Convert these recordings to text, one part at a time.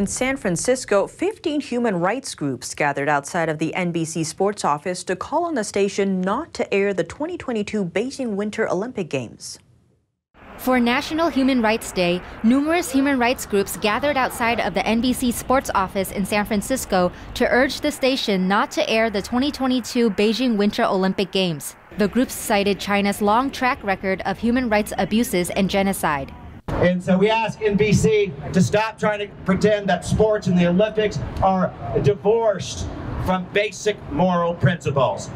In San Francisco, 15 human rights groups gathered outside of the NBC Sports office to call on the station not to air the 2022 Beijing Winter Olympic Games. For National Human Rights Day, numerous human rights groups gathered outside of the NBC Sports office in San Francisco to urge the station not to air the 2022 Beijing Winter Olympic Games. The groups cited China's long track record of human rights abuses and genocide. And so we ask NBC to stop trying to pretend that sports and the Olympics are divorced from basic moral principles.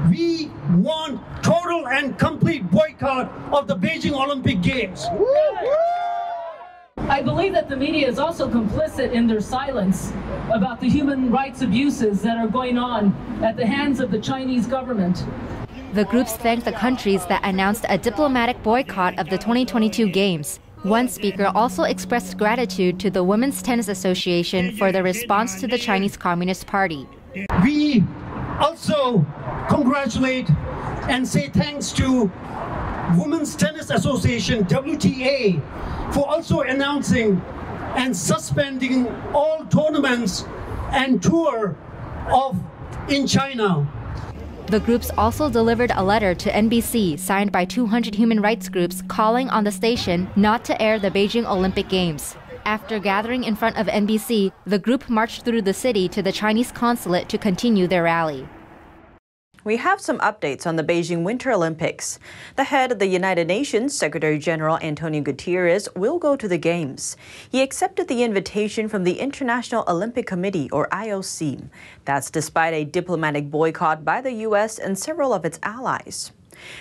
We want total and complete boycott of the Beijing Olympic Games. I believe that the media is also complicit in their silence about the human rights abuses that are going on at the hands of the Chinese government. The groups thanked the countries that announced a diplomatic boycott of the 2022 Games. One speaker also expressed gratitude to the Women's Tennis Association for their response to the Chinese Communist Party. We also congratulate and say thanks to Women's Tennis Association, WTA, for also announcing and suspending all tournaments and tour in China. The groups also delivered a letter to NBC signed by 200 human rights groups calling on the station not to air the Beijing Olympic Games. After gathering in front of NBC, the group marched through the city to the Chinese consulate to continue their rally. We have some updates on the Beijing Winter Olympics. The head of the United Nations, Secretary General Antonio Guterres, will go to the Games. He accepted the invitation from the International Olympic Committee, or IOC. That's despite a diplomatic boycott by the U.S. and several of its allies.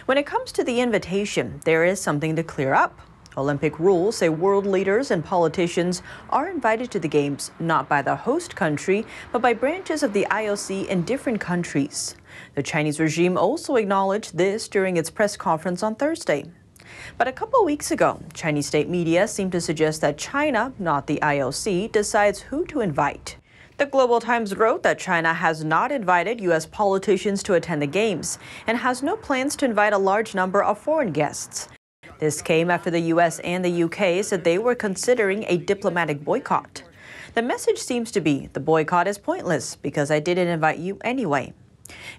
When it comes to the invitation, there is something to clear up. Olympic rules say world leaders and politicians are invited to the Games not by the host country, but by branches of the IOC in different countries. The Chinese regime also acknowledged this during its press conference on Thursday. But a couple weeks ago, Chinese state media seemed to suggest that China, not the IOC, decides who to invite. The Global Times wrote that China has not invited U.S. politicians to attend the Games and has no plans to invite a large number of foreign guests. This came after the U.S. and the U.K. said they were considering a diplomatic boycott. The message seems to be the boycott is pointless because I didn't invite you anyway.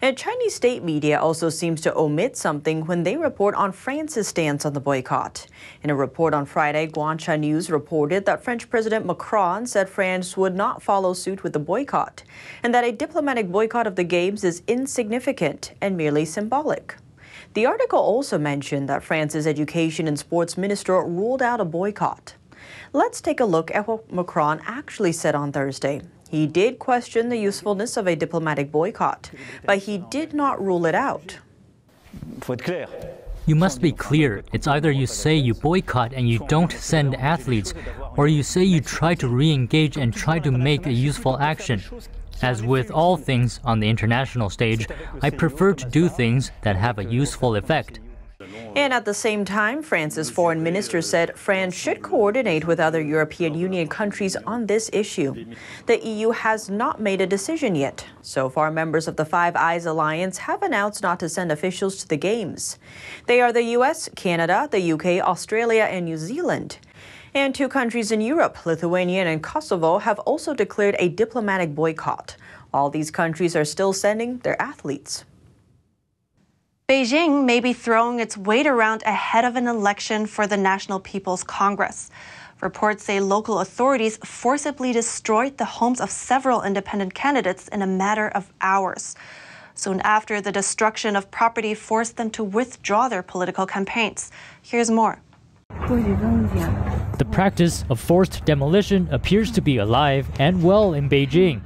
And Chinese state media also seems to omit something when they report on France's stance on the boycott. In a report on Friday, Guangxia News reported that French President Macron said France would not follow suit with the boycott, and that a diplomatic boycott of the Games is insignificant and merely symbolic. The article also mentioned that France's Education and Sports Minister ruled out a boycott. Let's take a look at what Macron actually said on Thursday. He did question the usefulness of a diplomatic boycott, but he did not rule it out. You must be clear. It's either you say you boycott and you don't send athletes, or you say you try to re-engage and try to make a useful action. As with all things on the international stage, I prefer to do things that have a useful effect. And at the same time, France's foreign minister said France should coordinate with other European Union countries on this issue. The EU has not made a decision yet. So far, members of the Five Eyes Alliance have announced not to send officials to the Games. They are the US, Canada, the UK, Australia, and New Zealand. And two countries in Europe, Lithuania and Kosovo, have also declared a diplomatic boycott. All these countries are still sending their athletes. Beijing may be throwing its weight around ahead of an election for the National People's Congress. Reports say local authorities forcibly destroyed the homes of several independent candidates in a matter of hours. Soon after, the destruction of property forced them to withdraw their political campaigns. Here's more. The practice of forced demolition appears to be alive and well in Beijing.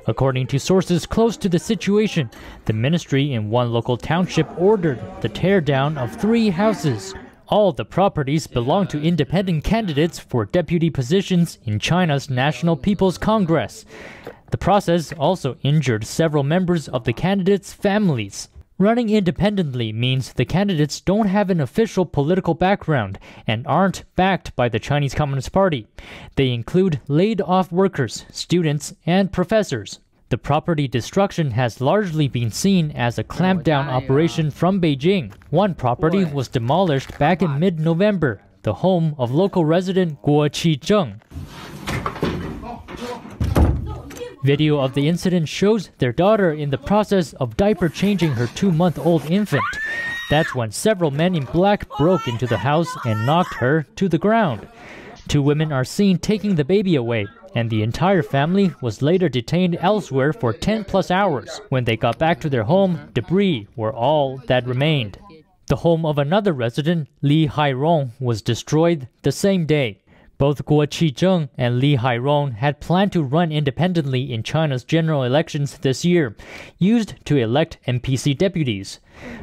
According to sources close to the situation, the ministry in one local township ordered the teardown of 3 houses. All the properties belong to independent candidates for deputy positions in China's National People's Congress. The process also injured several members of the candidates' families. Running independently means the candidates don't have an official political background and aren't backed by the Chinese Communist Party. They include laid-off workers, students, and professors. The property destruction has largely been seen as a clampdown operation from Beijing. One property was demolished back in mid-November, the home of local resident Guo Qizheng. Video of the incident shows their daughter in the process of diaper changing her 2-month-old infant. That's when several men in black broke into the house and knocked her to the ground. 2 women are seen taking the baby away, and the entire family was later detained elsewhere for 10+ hours. When they got back to their home, debris were all that remained. The home of another resident, Li Hairong, was destroyed the same day. Both Guo Qizheng and Li Hairong had planned to run independently in China's general elections this year, used to elect NPC deputies.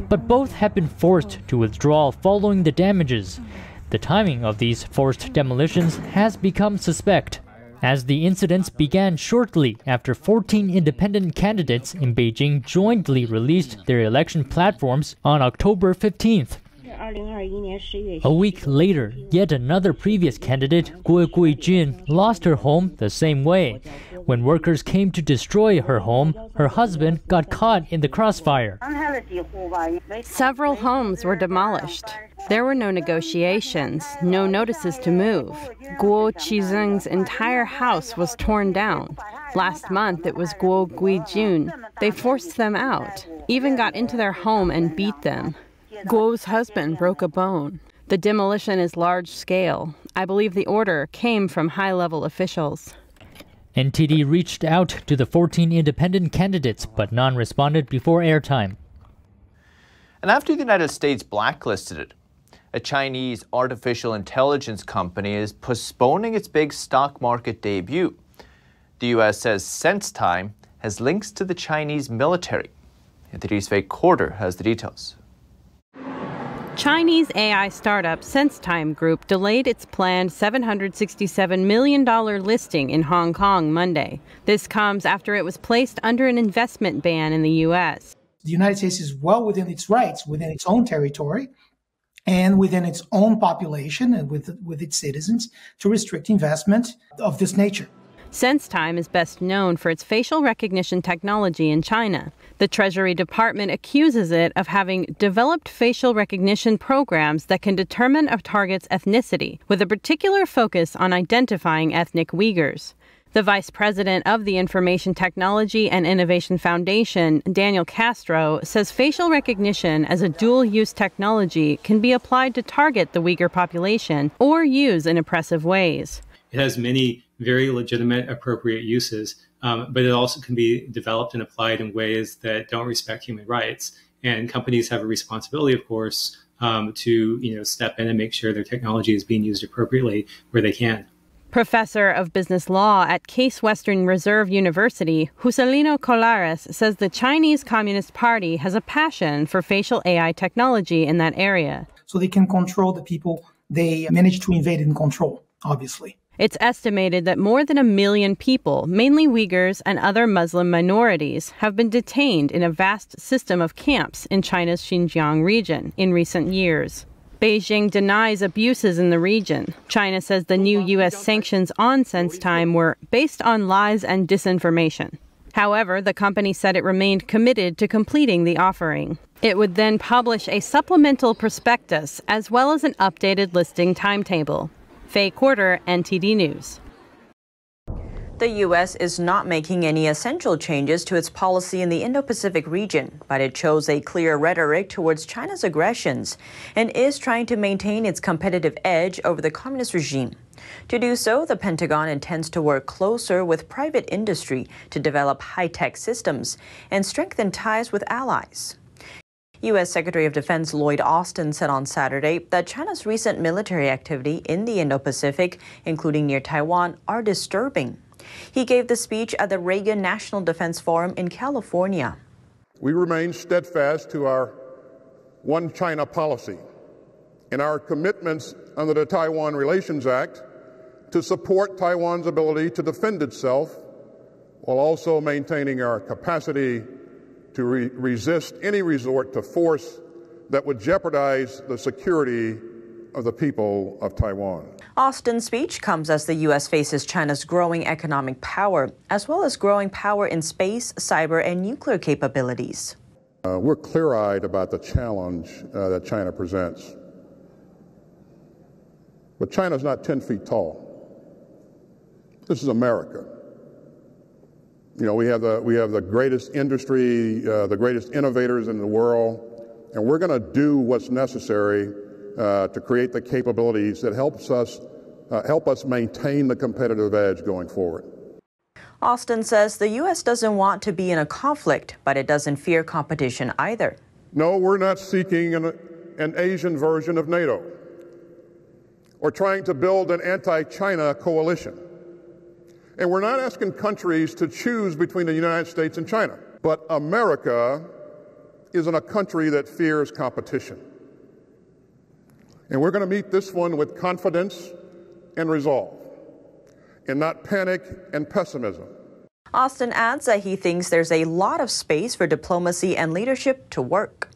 But both have been forced to withdraw following the damages. The timing of these forced demolitions has become suspect, as the incidents began shortly after 14 independent candidates in Beijing jointly released their election platforms on October 15th. A week later, yet another previous candidate, Guo Guijun, lost her home the same way. When workers came to destroy her home, her husband got caught in the crossfire. Several homes were demolished. There were no negotiations, no notices to move. Guo Qizheng's entire house was torn down. Last month, it was Guo Guijun. They forced them out, even got into their home and beat them. Guo's husband broke a bone. The demolition is large-scale. I believe the order came from high-level officials. NTD reached out to the 14 independent candidates, but none responded before airtime. And after the United States blacklisted it, a Chinese artificial intelligence company is postponing its big stock market debut. The U.S. says SenseTime has links to the Chinese military. NTD's Faye Quarter has the details. Chinese AI startup SenseTime Group delayed its planned $767 million listing in Hong Kong Monday. This comes after it was placed under an investment ban in the U.S. The United States is well within its rights, within its own territory, and within its own population and with its citizens to restrict investment of this nature. SenseTime is best known for its facial recognition technology in China. The Treasury Department accuses it of having developed facial recognition programs that can determine a target's ethnicity, with a particular focus on identifying ethnic Uyghurs. The vice president of the Information Technology and Innovation Foundation, Daniel Castro, says facial recognition as a dual-use technology can be applied to target the Uyghur population or use in oppressive ways. It has many very legitimate, appropriate uses, but it also can be developed and applied in ways that don't respect human rights. And companies have a responsibility, of course, to step in and make sure their technology is being used appropriately where they can. Professor of business law at Case Western Reserve University, Juscelino Colares, says the Chinese Communist Party has a passion for facial AI technology in that area. So they can control the people they manage to invade and control, obviously. It's estimated that more than 1 million people, mainly Uyghurs and other Muslim minorities, have been detained in a vast system of camps in China's Xinjiang region in recent years. Beijing denies abuses in the region. China says the new U.S. sanctions on SenseTime were based on lies and disinformation. However, the company said it remained committed to completing the offering. It would then publish a supplemental prospectus as well as an updated listing timetable. Faye Quarter, NTD News. The U.S. is not making any essential changes to its policy in the Indo-Pacific region, but it chose a clear rhetoric towards China's aggressions and is trying to maintain its competitive edge over the communist regime. To do so, the Pentagon intends to work closer with private industry to develop high-tech systems and strengthen ties with allies. U.S. Secretary of Defense Lloyd Austin said on Saturday that China's recent military activity in the Indo-Pacific, including near Taiwan, are disturbing. He gave the speech at the Reagan National Defense Forum in California. We remain steadfast to our One China policy and our commitments under the Taiwan Relations Act to support Taiwan's ability to defend itself while also maintaining our capacity to resist any resort to force that would jeopardize the security of the people of Taiwan. Austin's speech comes as the U.S. faces China's growing economic power, as well as growing power in space, cyber, and nuclear capabilities. We're clear-eyed about the challenge that China presents. But China's not 10 feet tall. This is America. You know, we have the greatest industry, the greatest innovators in the world, and we're going to do what's necessary to create the capabilities that help us maintain the competitive edge going forward. Austin says the U.S. doesn't want to be in a conflict, but it doesn't fear competition either. No, we're not seeking an Asian version of NATO or trying to build an anti-China coalition. And we're not asking countries to choose between the United States and China. But America isn't a country that fears competition. And we're going to meet this one with confidence and resolve, and not panic and pessimism. Austin adds that he thinks there's a lot of space for diplomacy and leadership to work.